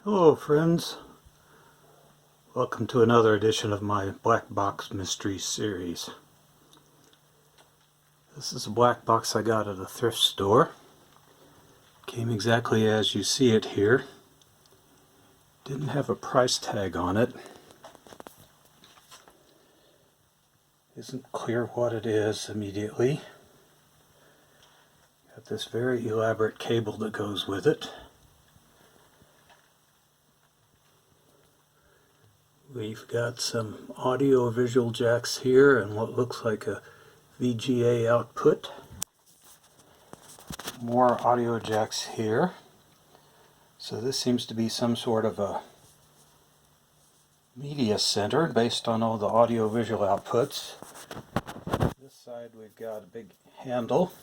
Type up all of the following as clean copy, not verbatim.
Hello friends, welcome to another edition of my Black Box Mystery series. This is a black box I got at a thrift store. Came exactly as you see it here. Didn't have a price tag on it. Isn't clear what it is immediately. Got this very elaborate cable that goes with it. We've got some audio visual jacks here and what looks like a VGA output. More audio jacks here. So this seems to be some sort of a media center based on all the audio visual outputs. This side we've got a big handle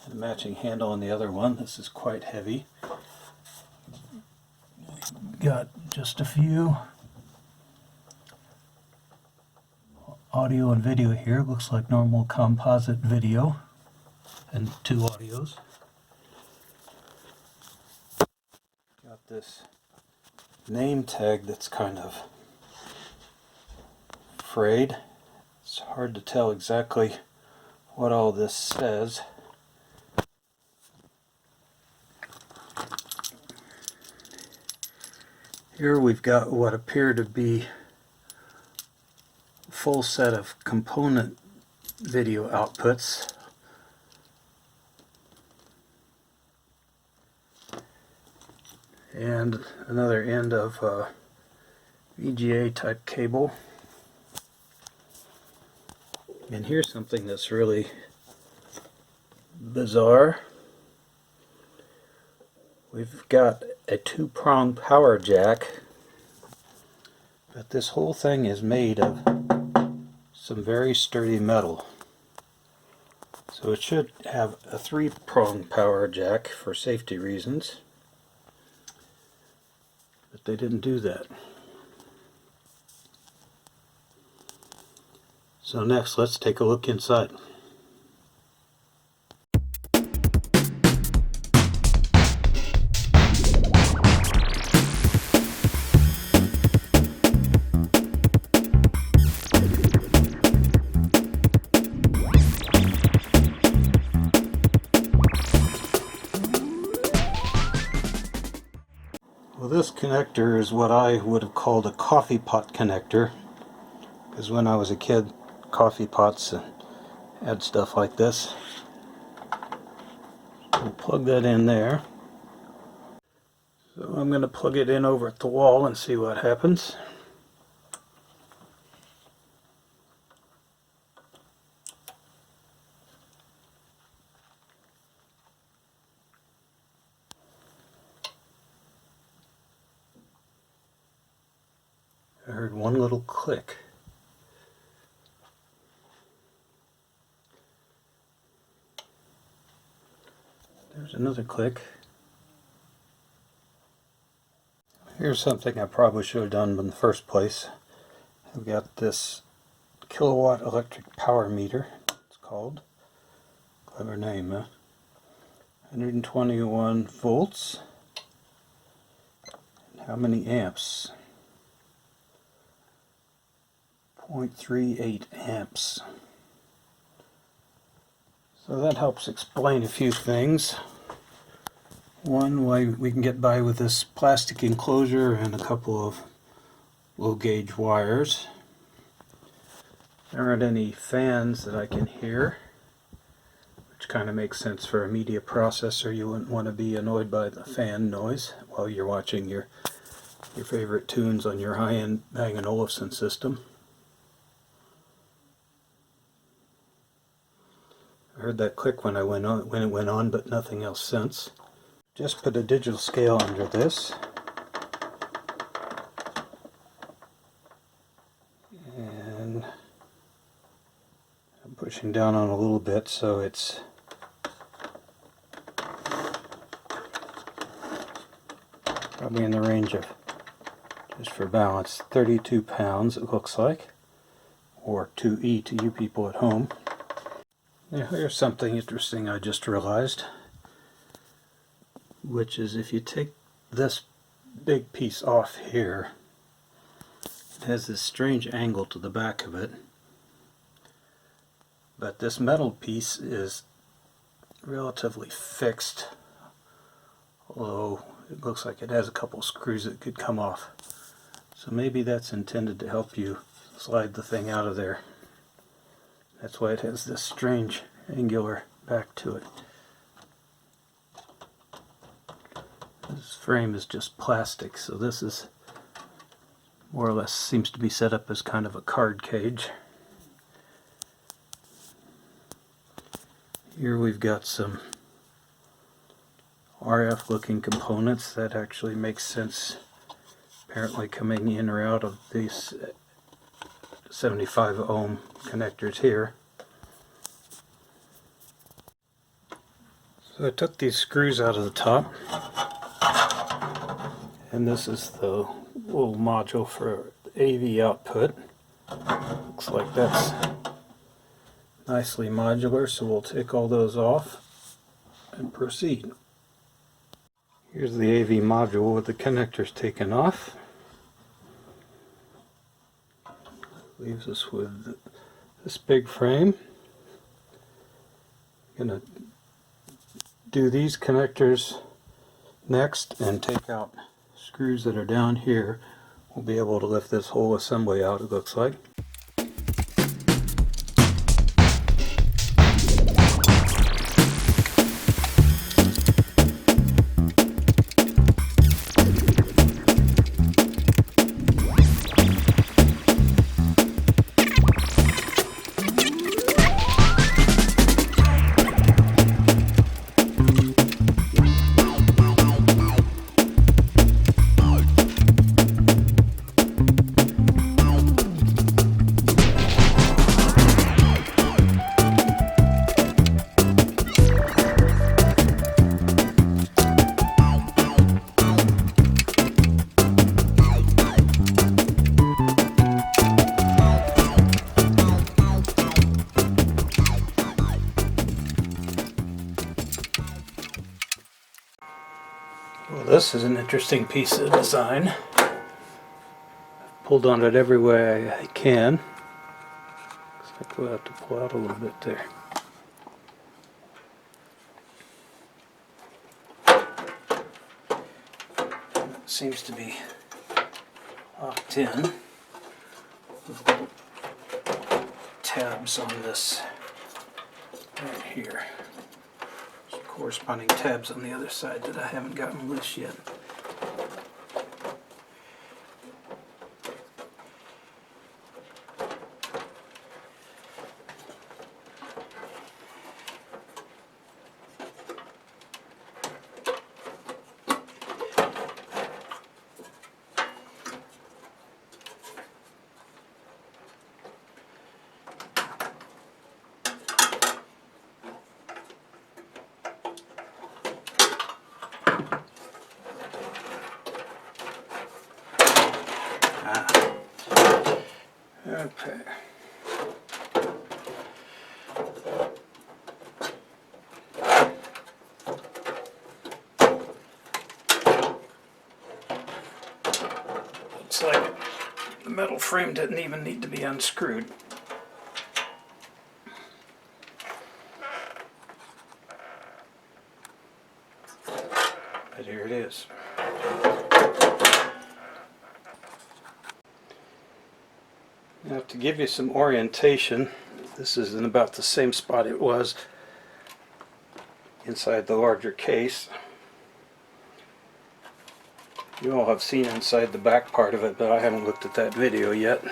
and a matching handle on the other one. This is quite heavy. We've got just a few audio and video here. Looks like normal composite video and two audios. Got this name tag that's kind of frayed. It's hard to tell exactly what all this says. Here we've got what appear to be a full set of component video outputs. And another end of VGA type cable. And here's something that's really bizarre. We've got a two-pronged power jack, but this whole thing is made of some very sturdy metal. So it should have a three-pronged power jack for safety reasons. But they didn't do that. So next, let's take a look inside. Well, this connector is what I would have called a coffee pot connector, because when I was a kid, coffee pots had stuff like this. We'll plug that in there. So I'm going to plug it in over at the wall and see what happens. I heard one little click. There's another click. Here's something I probably should have done in the first place. I've got this kilowatt electric power meter, it's called. Clever name, huh? 121 volts. And how many amps? 0.38 amps. So that helps explain a few things. One, why we can get by with this plastic enclosure and a couple of low gauge wires. There aren't any fans that I can hear, which kind of makes sense for a media processor. You wouldn't want to be annoyed by the fan noise while you're watching your favorite tunes on your high-end Bang Olufsen system. I heard that click when it went on, but nothing else since. Just put a digital scale under this. And I'm pushing down on a little bit so it's probably in the range of, just for balance, 32 pounds it looks like, or 2E to you people at home. Now here's something interesting I just realized, which is if you take this big piece off here. It has this strange angle to the back of it, but this metal piece is relatively fixed, although it looks like it has a couple screws that could come off. So maybe that's intended to help you slide the thing out of there. That's why it has this strange angular back to it. This frame is just plastic, so this is more or less seems to be set up as kind of a card cage. Here we've got some RF looking components that actually make sense, apparently coming in or out of these 75 ohm connectors here. So I took these screws out of the top, and this is the little module for AV output. Looks like that's nicely modular, so we'll take all those off and proceed. Here's the AV module with the connectors taken off. Leaves us with this big frame. I'm going to do these connectors next and take out screws that are down here. We'll be able to lift this whole assembly out, it looks like. Well, this is an interesting piece of design. I've pulled on it every way I can. Looks like we'll have to pull out a little bit there. It seems to be locked in with little tabs on this right here. Corresponding tabs on the other side that I haven't gotten loose yet. Okay. Looks like the metal frame didn't even need to be unscrewed. But here it is. Now, to give you some orientation, this is in about the same spot it was inside the larger case. You all have seen inside the back part of it, but I haven't looked at that video yet.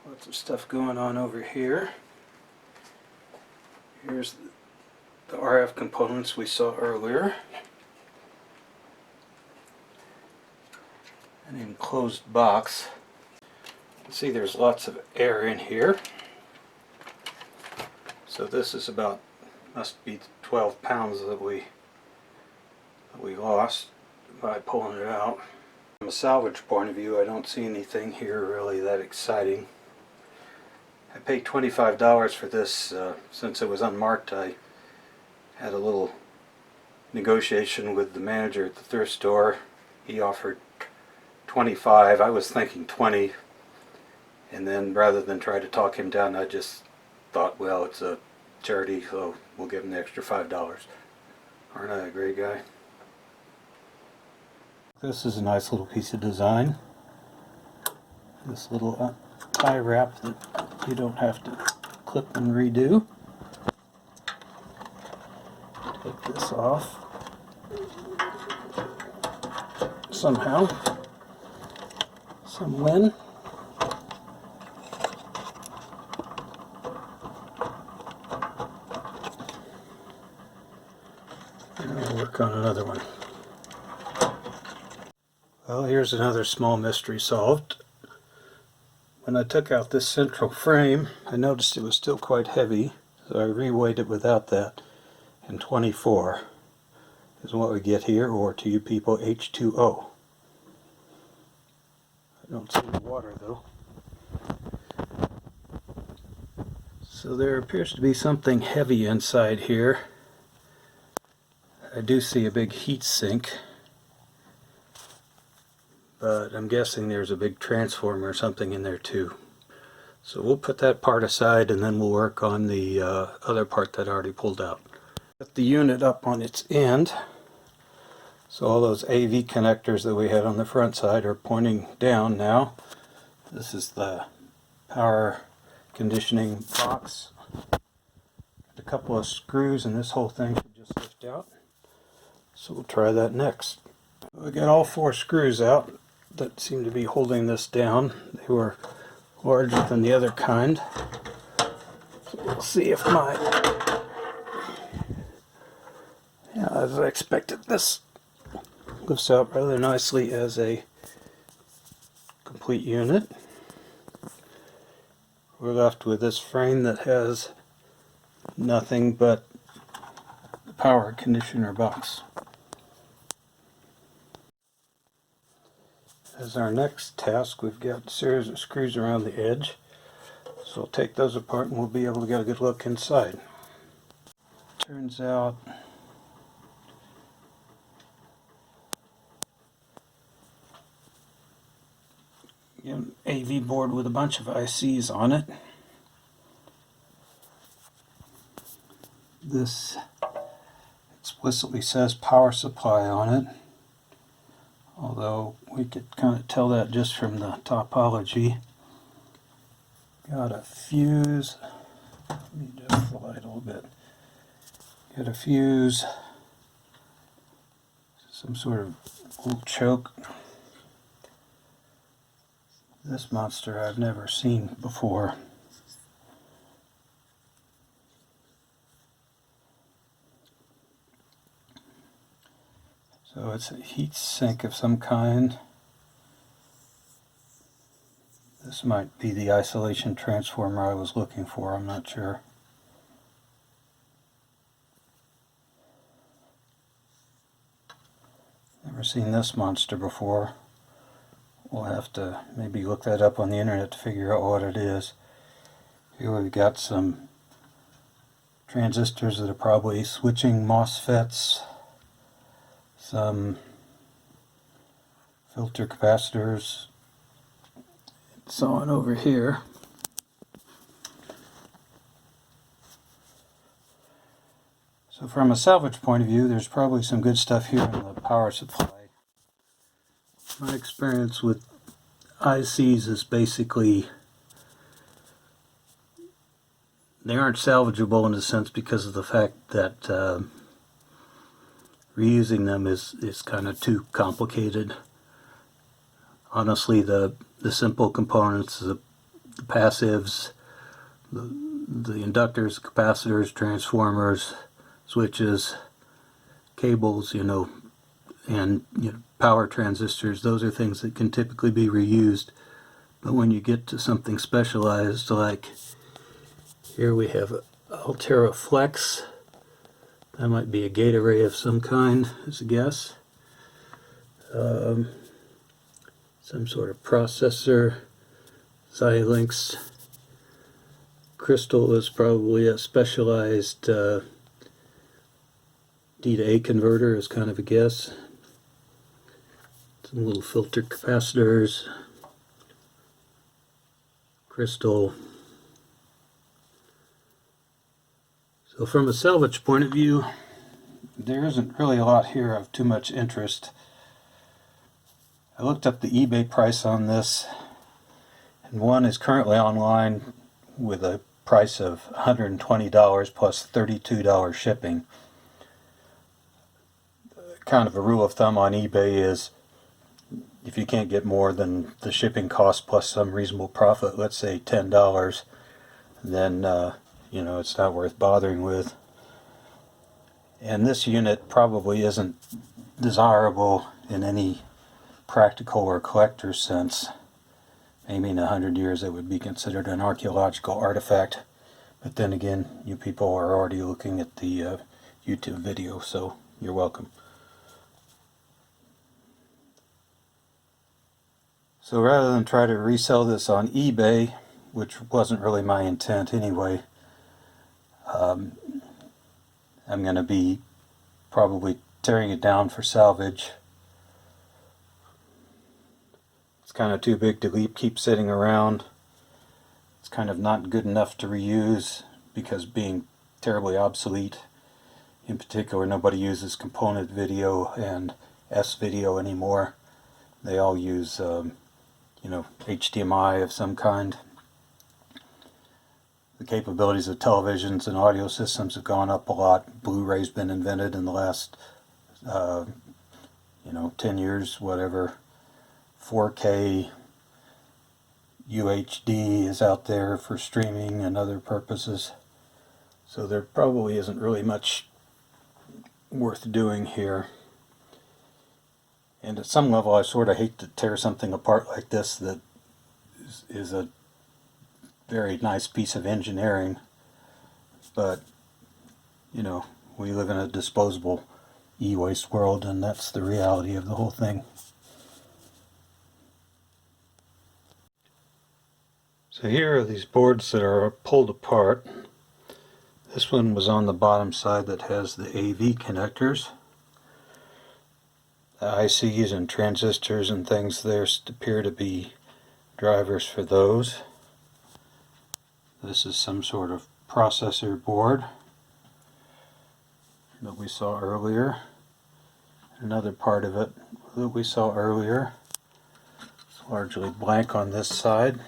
Lots of stuff going on over here. Here's the RF components we saw earlier. An enclosed box. You can see there's lots of air in here. So this is about, must be 12 pounds that we lost by pulling it out. From a salvage point of view, I don't see anything here really that exciting. I paid $25 for this. Since it was unmarked, I had a little negotiation with the manager at the thrift store. He offered 25. I was thinking 20, and then rather than try to talk him down, I just thought, well, it's a charity, so we'll give him the extra $5. Aren't I a great guy? This is a nice little piece of design. This little tie wrap that you don't have to clip and redo. Take this off somehow. Some win. And I'll work on another one. Well, here's another small mystery solved. When I took out this central frame, I noticed it was still quite heavy, so I reweighed it without that, and 24 is what we get here, or to you people, H2O. I don't see the water though. So there appears to be something heavy inside here. I do see a big heat sink, but I'm guessing there's a big transformer or something in there too. So we'll put that part aside and then we'll work on the other part that I already pulled out. Put the unit up on its end. So all those AV connectors that we had on the front side are pointing down now. This is the power conditioning box. A couple of screws and this whole thing should just lift out. So we'll try that next. We got all 4 screws out that seem to be holding this down. They were larger than the other kind. So we'll see if as I expected, this lifts out rather nicely as a complete unit. We're left with this frame that has nothing but the power conditioner box. As our next task, we've got a series of screws around the edge. So we'll take those apart and we'll be able to get a good look inside. Turns out an AV board with a bunch of ICs on it. This explicitly says power supply on it, although we could kind of tell that just from the topology. Got a fuse. Let me adjust the light a little bit. Got a fuse, some sort of little choke. This monster I've never seen before. So it's a heat sink of some kind. This might be the isolation transformer I was looking for, I'm not sure. Never seen this monster before. We'll have to maybe look that up on the internet to figure out what it is. Here we've got some transistors that are probably switching MOSFETs, some filter capacitors, and so on over here. So from a salvage point of view, there's probably some good stuff here in the power supply. My experience with ICs is basically they aren't salvageable in a sense because of the fact that reusing them is kind of too complicated. Honestly, the simple components, the passives, the inductors, capacitors, transformers, switches, cables, and power transistors, those are things that can typically be reused. But when you get to something specialized, like here we have Altera Flex, that might be a gate array of some kind, as a guess. Some sort of processor, Xilinx. Crystal is probably a specialized D to A converter is kind of a guess. Some little filter capacitors, crystal. So from a salvage point of view, there isn't really a lot here of too much interest. I looked up the eBay price on this, and one is currently online with a price of $120 plus $32 shipping. Kind of a rule of thumb on eBay is if you can't get more than the shipping cost plus some reasonable profit, let's say $10, then you know, it's not worth bothering with. And this unit probably isn't desirable in any practical or collector sense. Maybe in 100 years it would be considered an archaeological artifact. But then again, you people are already looking at the YouTube video, so you're welcome. So rather than try to resell this on eBay, which wasn't really my intent anyway, I'm going to be probably tearing it down for salvage. It's kind of too big to keep sitting around. It's kind of not good enough to reuse because being terribly obsolete. In particular, nobody uses component video and S-video anymore. They all use you know, HDMI of some kind. The capabilities of televisions and audio systems have gone up a lot. Blu-ray's been invented in the last, you know, 10 years, whatever. 4K, UHD is out there for streaming and other purposes. So there probably isn't really much worth doing here. And at some level I sort of hate to tear something apart like this that is a very nice piece of engineering, but you know, we live in a disposable e-waste world, and that's the reality of the whole thing. So here are these boards that are pulled apart. This one was on the bottom side that has the AV connectors. The ICs and transistors and things there appear to be drivers for those. This is some sort of processor board that we saw earlier. Another part of it that we saw earlier. It's largely blank on this side.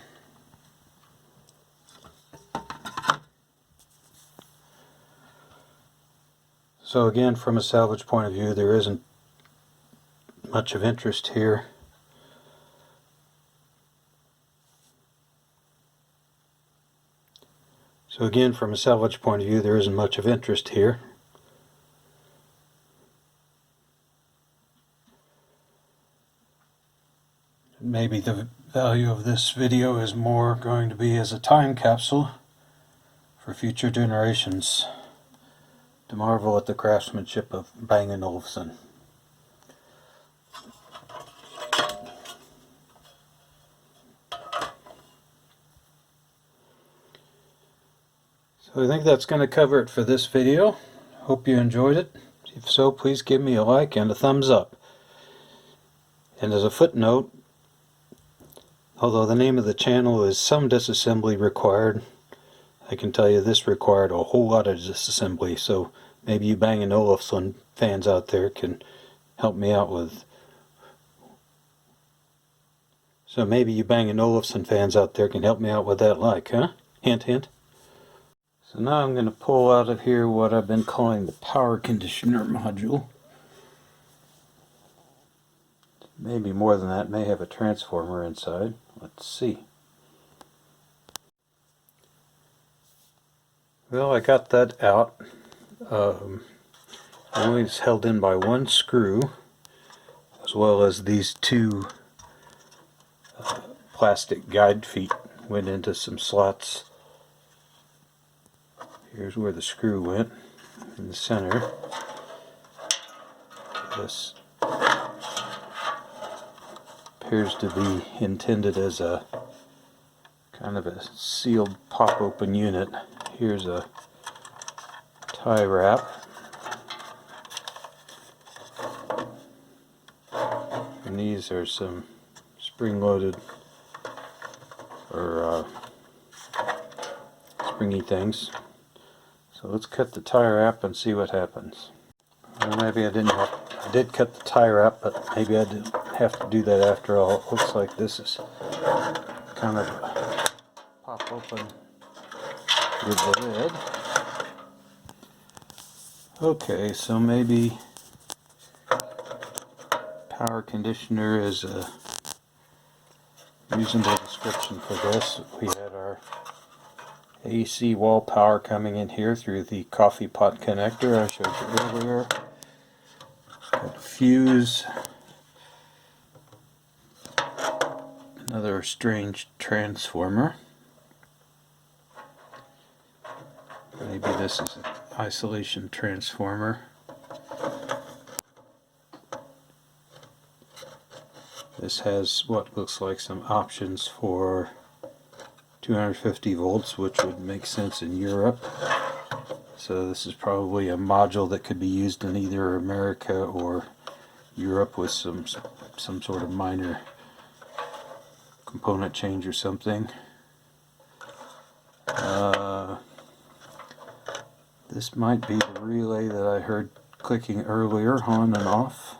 So again, from a salvage point of view, there isn't much of interest here. So again, from a salvage point of view, there isn't much of interest here. Maybe the value of this video is more going to be as a time capsule for future generations to marvel at the craftsmanship of Bang Olufsen. So I think that's going to cover it for this video. Hope you enjoyed it. If so, please give me a like and a thumbs up. And as a footnote, although the name of the channel is Some Disassembly Required, I can tell you this required a whole lot of disassembly, so maybe you Bang Olufsen fans out there can help me out with... So maybe you Bang Olufsen fans out there can help me out with that like, huh? Hint, hint. So now I'm going to pull out of here what I've been calling the power conditioner module. Maybe more than that, may have a transformer inside. Let's see. Well, I got that out. Only it's held in by one screw, as well as these two plastic guide feet went into some slots. Here's where the screw went, in the center. This appears to be intended as a kind of a sealed pop-open unit. Here's a tie wrap. And these are some spring-loaded or springy things. So let's cut the tie wrap and see what happens. Or maybe I did cut the tie wrap, but maybe I didn't have to do that after all. It looks like this is kind of pop open with the lid. Okay, so maybe power conditioner is a reasonable description for this. We had our AC wall power coming in here through the coffee pot connector I showed you earlier. Got a fuse. Another strange transformer. Maybe this is an isolation transformer. This has what looks like some options for 250 volts, which would make sense in Europe. So this is probably a module that could be used in either America or Europe with some sort of minor component change or something. This might be the relay that I heard clicking earlier, on and off.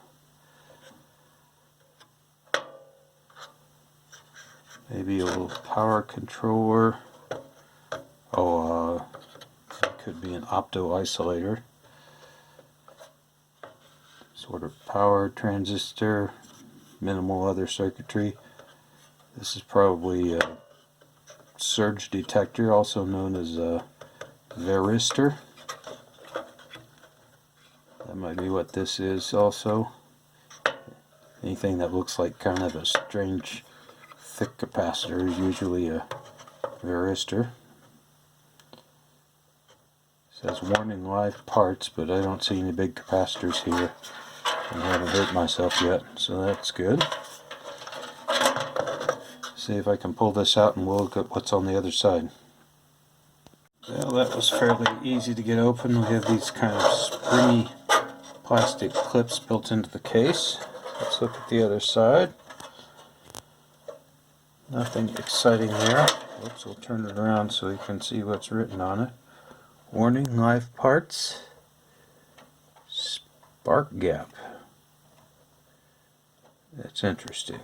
Maybe a little power controller. Oh, it could be an opto-isolator. Sort of power transistor, minimal other circuitry. This is probably a surge detector, also known as a varistor. That might be what this is also. Anything that looks like kind of a strange thick capacitor is usually a varistor. It says warning live parts, but I don't see any big capacitors here. I haven't hurt myself yet, so that's good. See if I can pull this out and we'll look at what's on the other side. Well, that was fairly easy to get open. We have these kind of springy plastic clips built into the case. Let's look at the other side. Nothing exciting there. Oops, we'll turn it around so you can see what's written on it. Warning, live parts. Spark gap. That's interesting.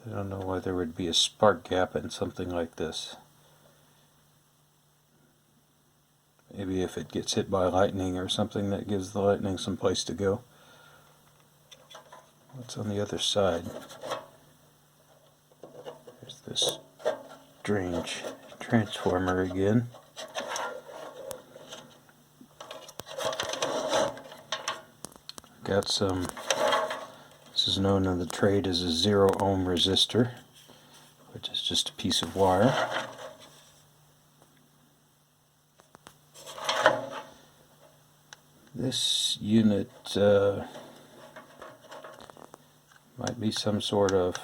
I don't know why there would be a spark gap in something like this. Maybe if it gets hit by lightning or something, that gives the lightning some place to go. What's on the other side? There's this strange transformer again. Got some, this is known in the trade as a 0 ohm resistor, which is just a piece of wire. This unit might be some sort of,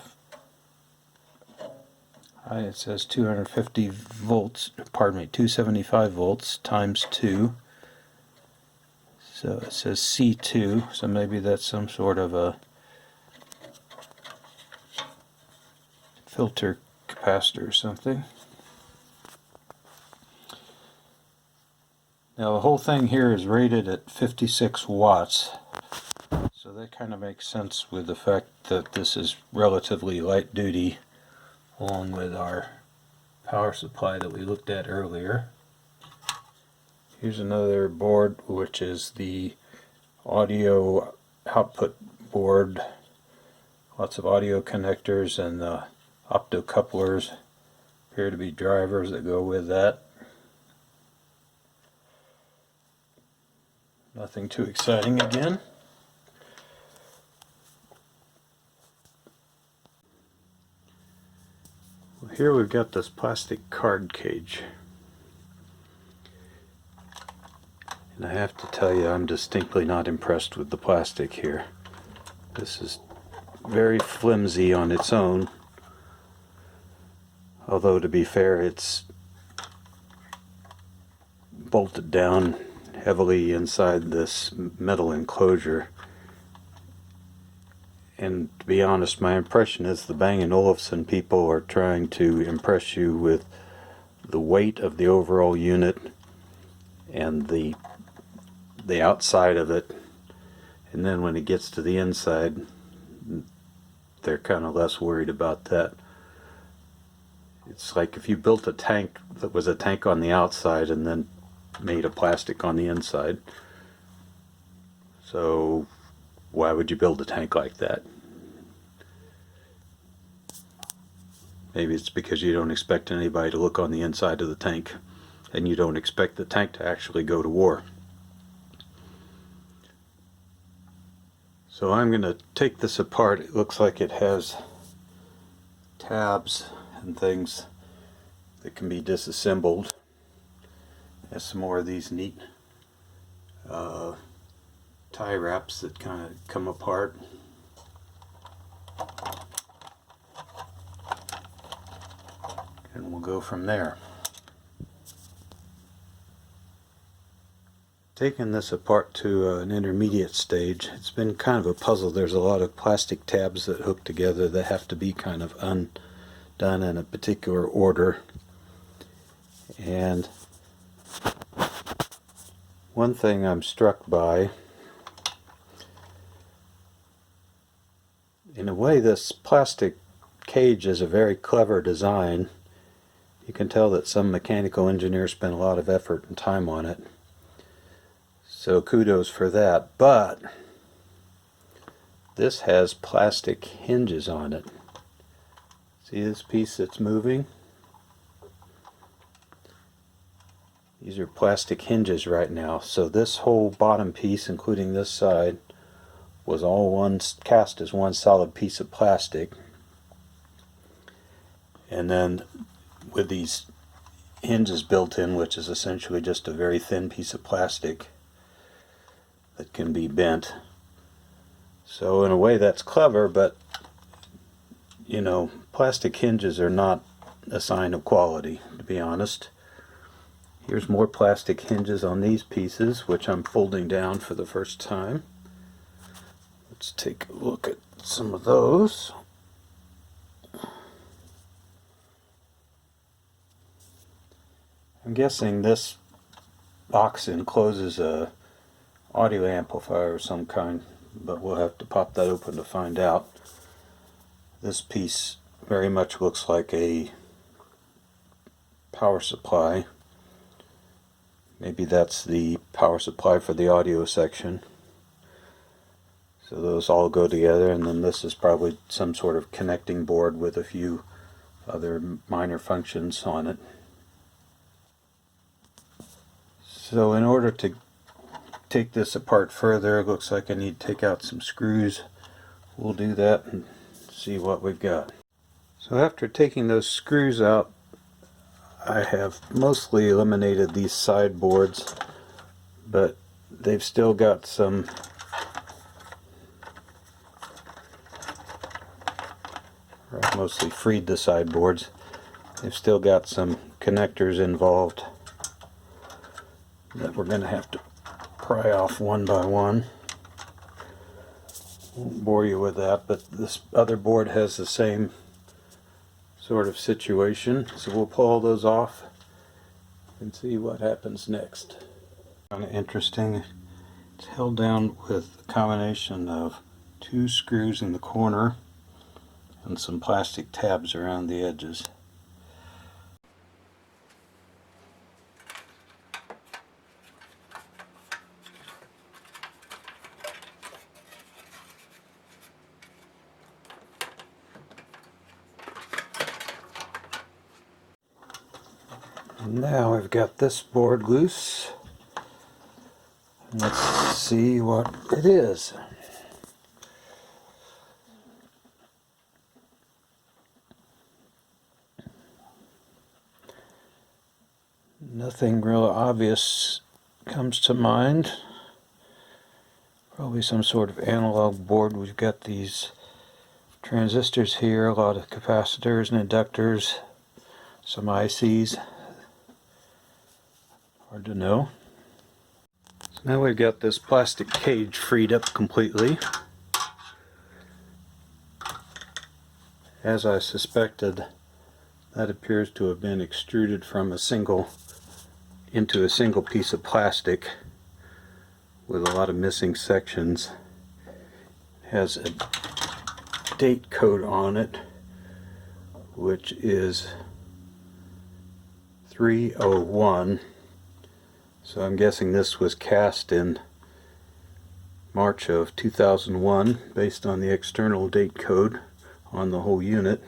it says 250 volts, pardon me, 275 volts times 2. So it says C2, so maybe that's some sort of a filter capacitor or something. Now the whole thing here is rated at 56 watts, so that kind of makes sense with the fact that this is relatively light duty, along with our power supply that we looked at earlier. Here's another board, which is the audio output board. Lots of audio connectors and optocouplers appear to be drivers that go with that. Nothing too exciting again. Well, here we've got this plastic card cage. And I have to tell you, I'm distinctly not impressed with the plastic here. This is very flimsy on its own. Although, to be fair, it's bolted down heavily inside this metal enclosure. And to be honest, my impression is the Bang & Olufsen people are trying to impress you with the weight of the overall unit and the outside of it, and then when it gets to the inside, they're kind of less worried about that. It's like if you built a tank that was a tank on the outside and then made a plastic on the inside. So why would you build a tank like that? Maybe it's because you don't expect anybody to look on the inside of the tank, and you don't expect the tank to actually go to war. So I'm going to take this apart. It looks like it has tabs and things that can be disassembled. There's some more of these neat tie wraps that kind of come apart. And we'll go from there. Taking this apart to an intermediate stage, it's been kind of a puzzle. There's a lot of plastic tabs that hook together that have to be kind of undone in a particular order. And one thing I'm struck by, in a way this plastic cage is a very clever design. You can tell that some mechanical engineers spent a lot of effort and time on it. So kudos for that. But this has plastic hinges on it. See this piece that's moving? These are plastic hinges right now. So this whole bottom piece, including this side, was all cast as one solid piece of plastic. And then with these hinges built in, which is essentially just a very thin piece of plastic that can be bent. So in a way that's clever, but you know, plastic hinges are not a sign of quality, to be honest. Here's more plastic hinges on these pieces, which I'm folding down for the first time. Let's take a look at some of those. I'm guessing this box encloses a audio amplifier of some kind, but we'll have to pop that open to find out. This piece very much looks like a power supply. Maybe that's the power supply for the audio section. So those all go together, and then this is probably some sort of connecting board with a few other minor functions on it. So in order to take this apart further, it looks like I need to take out some screws. We'll do that and see what we've got. So after taking those screws out, I have mostly eliminated these side boards, but they've still got some mostly freed the side boards. They've still got some connectors involved that we're going to have to pry off one by one. Won't bore you with that, but this other board has the same sort of situation, so we'll pull all those off and see what happens next. Kind of interesting. It's held down with a combination of 2 screws in the corner and some plastic tabs around the edges. Now I've got this board loose. Let's see what it is. Nothing real obvious comes to mind. Probably some sort of analog board. We've got these transistors here, a lot of capacitors and inductors, some ICs. Hard to know. Now we've got this plastic cage freed up completely. As I suspected, that appears to have been extruded from into a single piece of plastic with a lot of missing sections. It has a date code on it, which is 301. So I'm guessing this was cast in March of 2001 based on the external date code on the whole unit.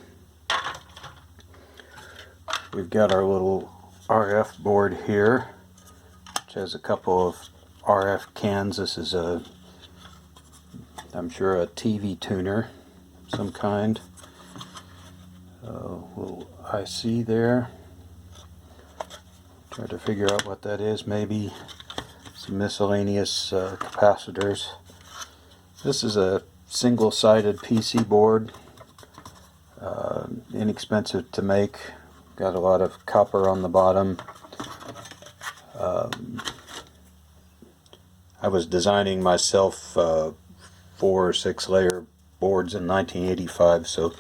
We've got our little RF board here, which has a couple of RF cans. This is I'm sure a TV tuner of some kind. Little IC there. Try to figure out what that is. Maybe some miscellaneous capacitors. This is a single-sided PC board. Inexpensive to make. Got a lot of copper on the bottom. I was designing myself 4 or 6 layer boards in 1985, so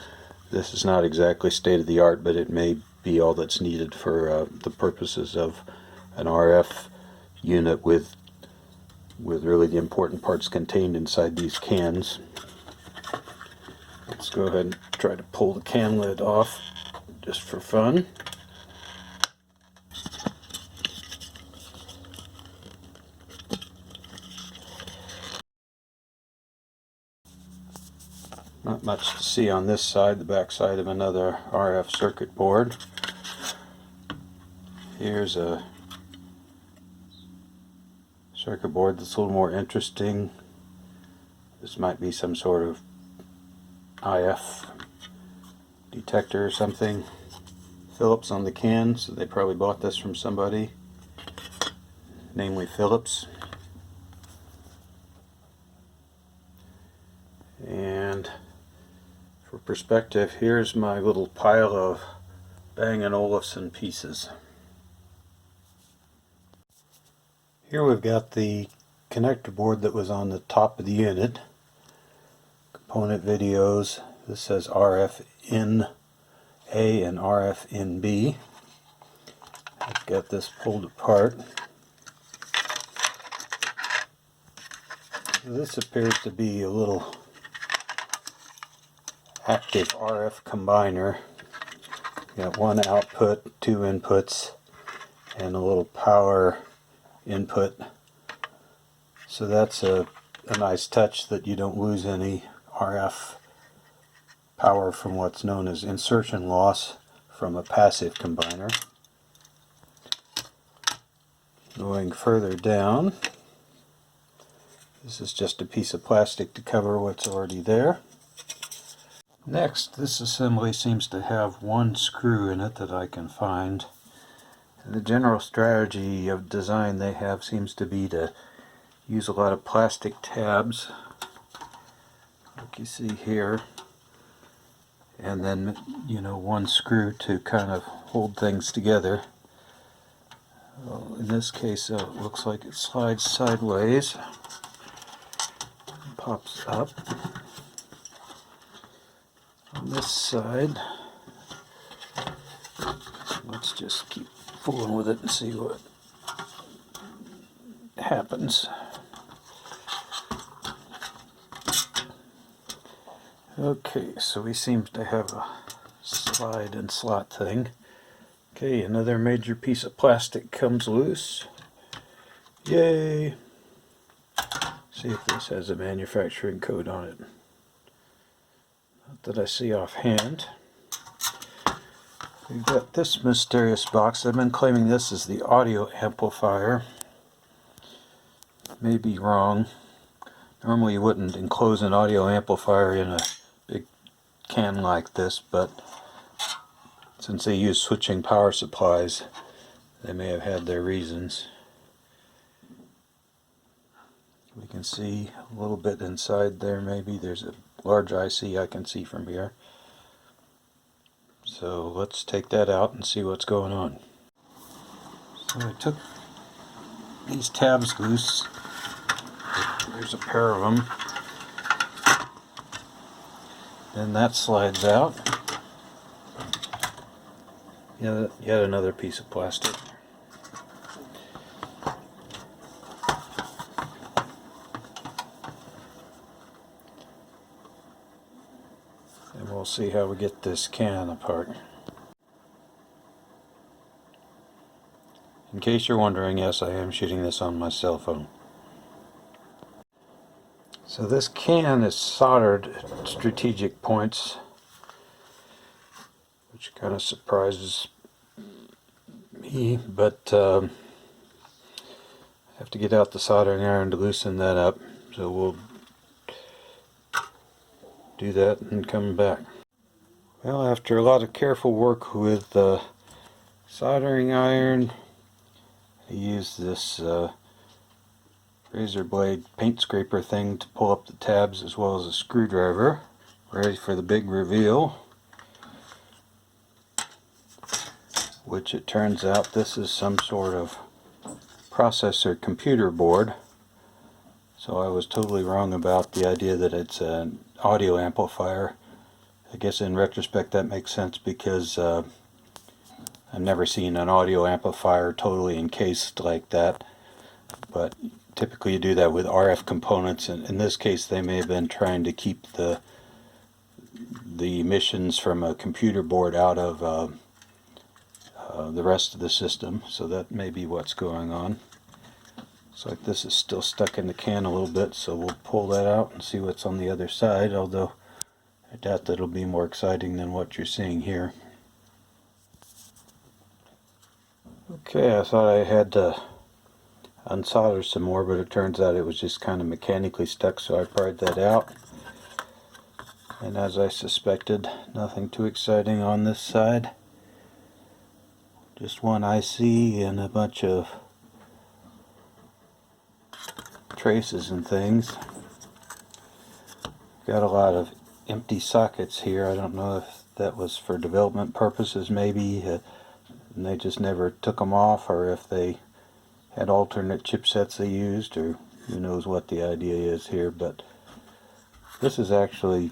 this is not exactly state of the art, but it may be all that's needed for the purposes of an RF unit with really the important parts contained inside these cans. Let's go ahead and try to pull the can lid off just for fun. Not much to see on this side, the back side of another RF circuit board. Here's a circuit board that's a little more interesting. This might be some sort of IF detector or something. Phillips on the can, so they probably bought this from somebody, namely Phillips. And for perspective, here's my little pile of Bang & Olufsen pieces. Here we've got the connector board that was on the top of the unit. Component videos. This says RF in A and RF in B. I've got this pulled apart. This appears to be a little active RF combiner. Got one output, 2 inputs, and a little power input. So that's a nice touch that you don't lose any RF power from what's known as insertion loss from a passive combiner. Going further down, this is just a piece of plastic to cover what's already there. Next, this assembly seems to have one screw in it that I can find. And the general strategy of design they have seems to be to use a lot of plastic tabs, like you see here, and then, you know, one screw to kind of hold things together. Well, in this case, it looks like it slides sideways, pops up. On this side, let's just keep fooling with it and see what happens. Okay, so we seem to have a slide and slot thing. Okay, another major piece of plastic comes loose. Yay! See if this has a manufacturing code on it. Not that I see offhand. We've got this mysterious box. I've been claiming this is the audio amplifier. May be wrong. Normally you wouldn't enclose an audio amplifier in a big can like this, but since they use switching power supplies, they may have had their reasons. We can see a little bit inside there. Maybe there's a large IC I can see from here. So let's take that out and see what's going on. So I took these tabs loose There's a pair of them. Then that slides out. Yet another piece of plastic. And we'll see how we get this can apart. In case you're wondering, yes, I am shooting this on my cell phone. So this can is soldered at strategic points, which kind of surprises me, but I have to get out the soldering iron to loosen that up, so we'll do that and come back. Well, after a lot of careful work with the soldering iron, I used this razor blade paint scraper thing to pull up the tabs as well as a screwdriver. Ready for the big reveal, which it turns out this is some sort of processor computer board. So I was totally wrong about the idea that it's an audio amplifier. I guess in retrospect that makes sense because I've never seen an audio amplifier totally encased like that, but typically you do that with RF components, and in this case they may have been trying to keep the emissions from a computer board out of the rest of the system, so that may be what's going on. Looks like this is still stuck in the can a little bit, so we'll pull that out and see what's on the other side, although I doubt that it'll be more exciting than what you're seeing here. Okay, I thought I had to unsolder some more, but it turns out it was just kind of mechanically stuck, so I pried that out. And as I suspected, nothing too exciting on this side. Just one IC and a bunch of traces and things. Got a lot of empty sockets here. I don't know if that was for development purposes maybe, and they just never took them off, or if they had alternate chipsets they used, or who knows what the idea is here. But this is actually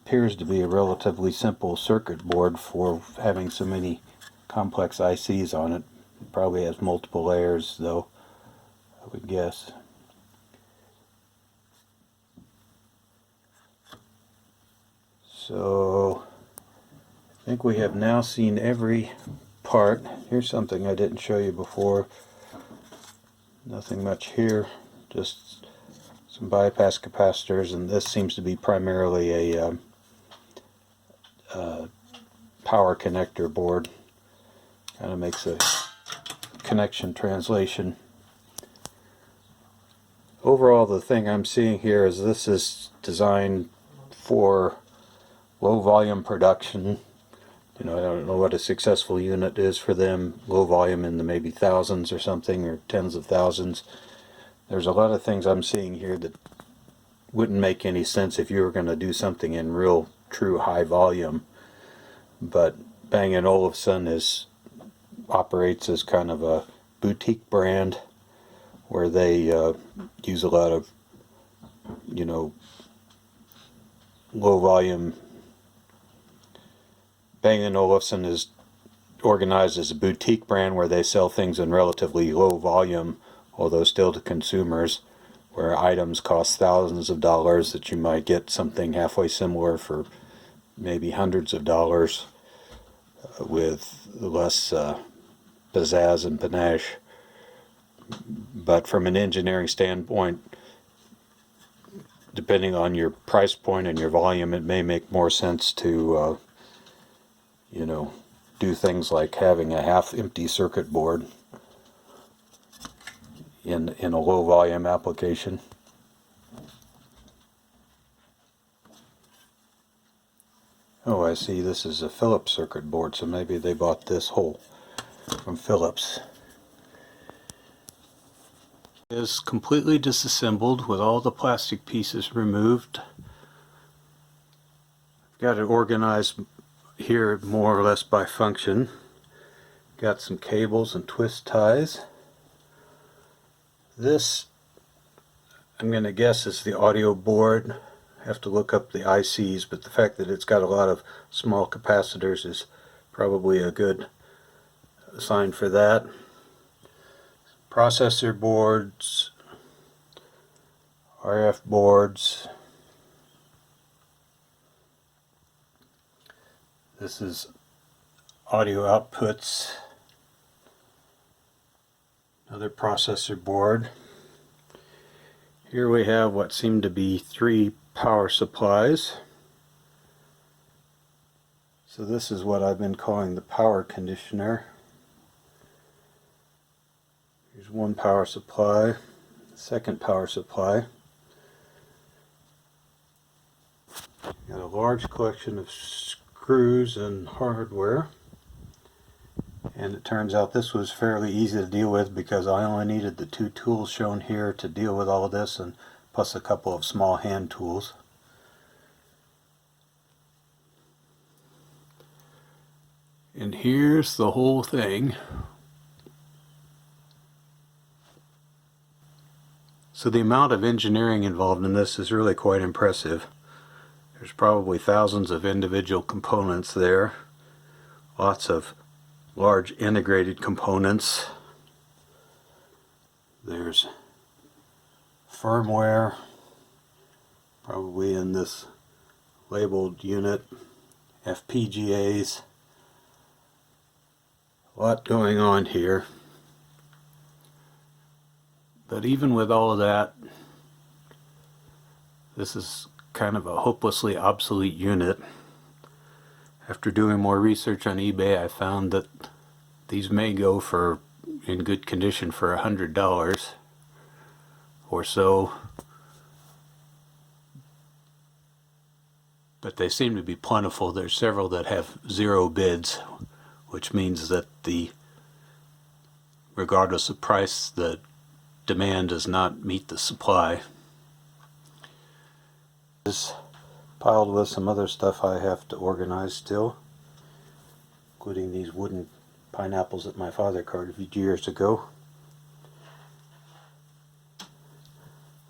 appears to be a relatively simple circuit board for having so many complex ICs on it. It probably has multiple layers though, I would guess. So I think we have now seen every part. Here's something I didn't show you before. Nothing much here, just some bypass capacitors, and this seems to be primarily a power connector board. Kind of makes a connection translation. Overall, the thing I'm seeing here is this is designed for low volume production. You know, I don't know what a successful unit is for them. Low volume in the maybe thousands or something, or tens of thousands. There's a lot of things I'm seeing here that wouldn't make any sense if you were going to do something in real, true high volume. But Bang & Olufsen operates as kind of a boutique brand where they use a lot of, you know, low volume. Bang & Olufsen is organized as a boutique brand where they sell things in relatively low volume, although still to consumers, where items cost thousands of dollars that you might get something halfway similar for maybe hundreds of dollars with less pizzazz and panache. But from an engineering standpoint, depending on your price point and your volume, it may make more sense to you know, do things like having a half-empty circuit board in a low-volume application. Oh, I see. This is a Philips circuit board, so maybe they bought this whole from Philips. It is completely disassembled with all the plastic pieces removed. Got it organized here more or less by function. Got some cables and twist ties. This I'm going to guess it's the audio board. I have to look up the ICs, but the fact that it's got a lot of small capacitors is probably a good sign for that. Processor boards, RF boards. This is audio outputs. Another processor board. Here we have what seem to be 3 power supplies. So this is what I've been calling the power conditioner. Here's one power supply, second power supply. Got a large collection of screws and hardware. And it turns out this was fairly easy to deal with because I only needed the 2 tools shown here to deal with all of this, and plus a couple of small hand tools. And here's the whole thing. So the amount of engineering involved in this is really quite impressive. There's probably thousands of individual components there. Lots of large integrated components. There's firmware, probably in this labeled unit, FPGAs. A lot going on here. But even with all of that, this is kind of a hopelessly obsolete unit. After doing more research on eBay, I found that these may go for, in good condition, for $100 or so. But they seem to be plentiful. There's several that have 0 bids, which means that regardless of price, the demand does not meet the supply. This piled with some other stuff I have to organize still, including these wooden pineapples that my father carved a few years ago.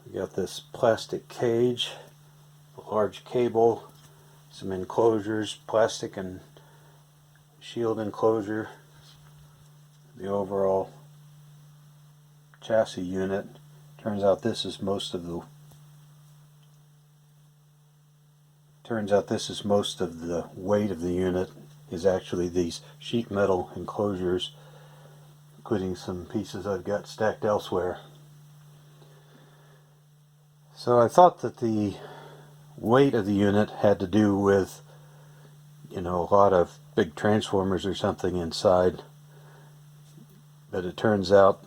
We got this plastic cage, a large cable, some enclosures, plastic and shield enclosure, the overall chassis unit. Turns out this is most of the weight of the unit is actually these sheet metal enclosures, including some pieces I've got stacked elsewhere. So I thought that the weight of the unit had to do with, a lot of big transformers or something inside, but it turns out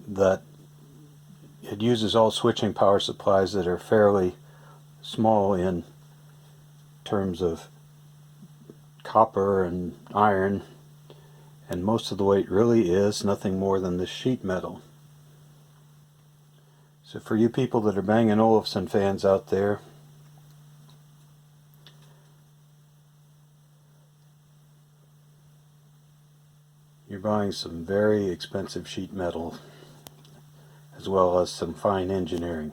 that it uses all switching power supplies that are fairly small in terms of copper and iron, and most of the weight really is nothing more than the sheet metal. So for you people that are Bang & Olufsen fans out there, you're buying some very expensive sheet metal as well as some fine engineering.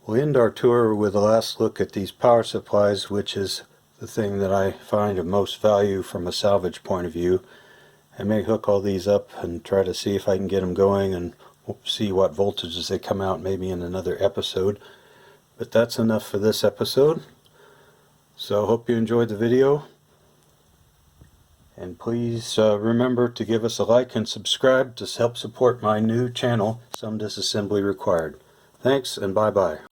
We'll end our tour with a last look at these power supplies, which is the thing that I find of most value from a salvage point of view. I may hook all these up and try to see if I can get them going, and we'll see what voltages they come out maybe in another episode. But that's enough for this episode. So I hope you enjoyed the video. And please remember to give us a like and subscribe to help support my new channel, Some Disassembly Required. Thanks, and bye-bye.